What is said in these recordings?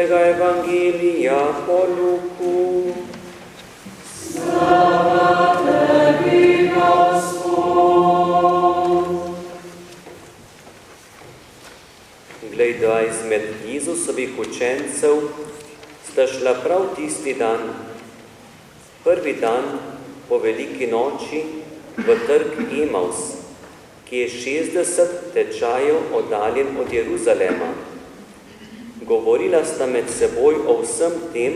svetega Evangelija po Luku. Slava tebi, Gospod. Glej, dva izmed Jezusovih učencev sta šla prav tisti dan, prvi dan po veliki noči, v trg Emaus, ki je 60 tečajev oddaljen od Jeruzalema. Govorila sta med seboj o vsem tem,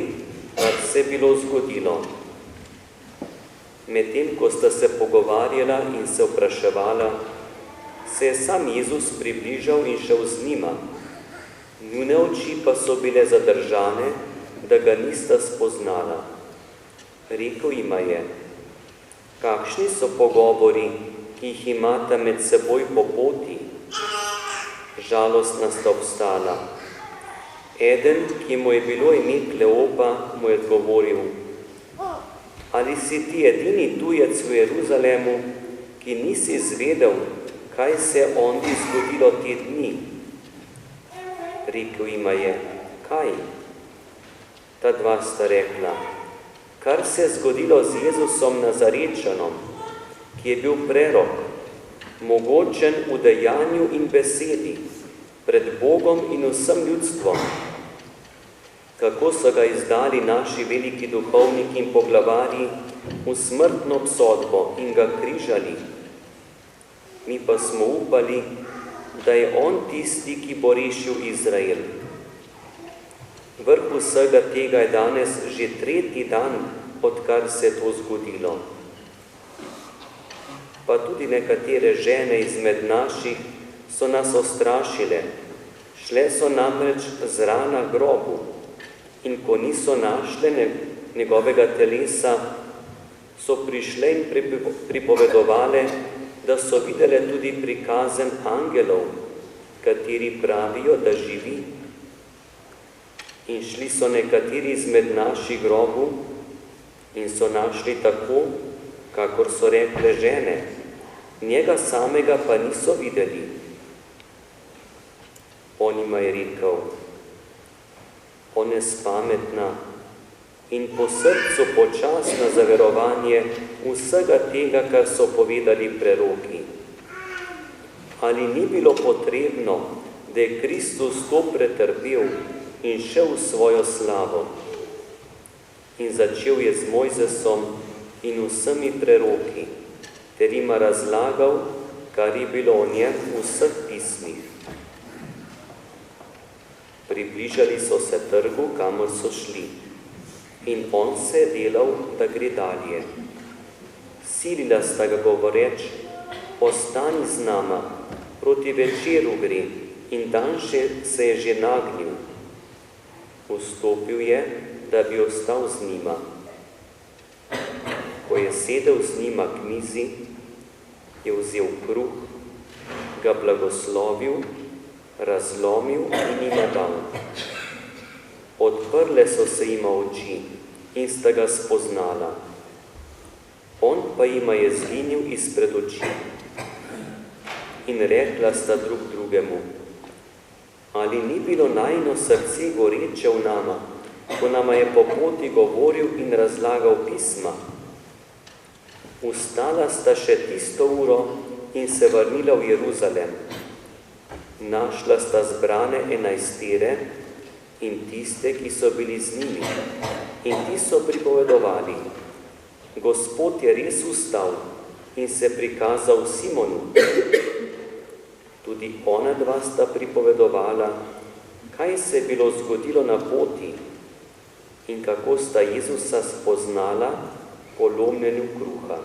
kar se je bilo zgodilo. Medtem, ko sta se pogovarjala in se vpraševala, se je sam Jezus približal in šel z njima. Njune oči pa so bile zadržane, da ga nista spoznala. Rekel jima je: kakšni so pogovori, ki jih imata med seboj po poti? Žalostna sta obstala. Eden, ki mu je bilo ime Kleopa, mu je odgovoril: ali si ti edini tujec v Jeruzalemu, ki nisi izvedel, kaj se je ondi zgodilo te dni? Rekel jima je: kaj? Ta dva sta rekla: kar se je zgodilo z Jezusom Nazarečanom, ki je bil prerok, mogočen v dejanju in besedi, pred Bogom in vsem ljudstvom. Kako so ga izdali naši veliki duhovniki in poglavarji v smrtno obsodbo in ga križali. Mi pa smo upali, da je on tisti, ki bo rešil Izrael. Vrh vsega tega je danes že tretji dan, odkar se je to zgodilo. Pa tudi nekatere žene izmed naših so nas ostrašile. Šle so namreč z rana grobu in ko niso našle njegovega telesa, so prišle in pripovedovale, da so videle tudi prikazen angelov, kateri pravijo, da živi. In šli so nekateri izmed naših grobu in so našli tako, kakor so rekle žene, njega samega pa niso videli. On jima je rekel: o nespametna in po srcu počasna za verovanje vsega tega, kar so povedali preroki. Ali ni bilo potrebno, da je Kristus to pretrpel in šel v svojo slavo? In začel je z Mojzesom in vsemi preroki, ter jima razlagal, kar je bilo o njem v vseh pismih. Približali so se trgu, kamor so šli, in on se je delal, da gre dalje. Silila sta ga govoreč: ostani z nama, proti večeru gre, in dan se je že nagnil. Vstopil je, da bi ostal z njima. Ko je sedel z njima k mizi, je vzel kruh, ga blagoslovil, razlomil in jima dal. Odprle so se jima oči in sta ga spoznala. On pa jima je zginil izpred oči. In rekla sta drug drugemu: ali ni bilo najino srce goreče v nama, ko nama je po poti govoril in razlagal pisma? Vstala sta še tisto uro in se vrnila v Jeruzalem. Našla sta zbrane 11 in tiste, ki so bili z njimi, in ti so pripovedovali: Gospod je res vstal in se prikazal Simonu. Tudi ona dva sta pripovedovala, kaj se je bilo zgodilo na poti in kako sta Jezusa spoznala po lomljenju kruha.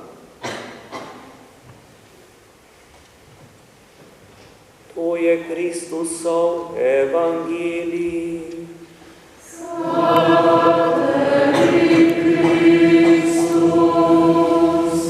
To je Kristusov evangelij.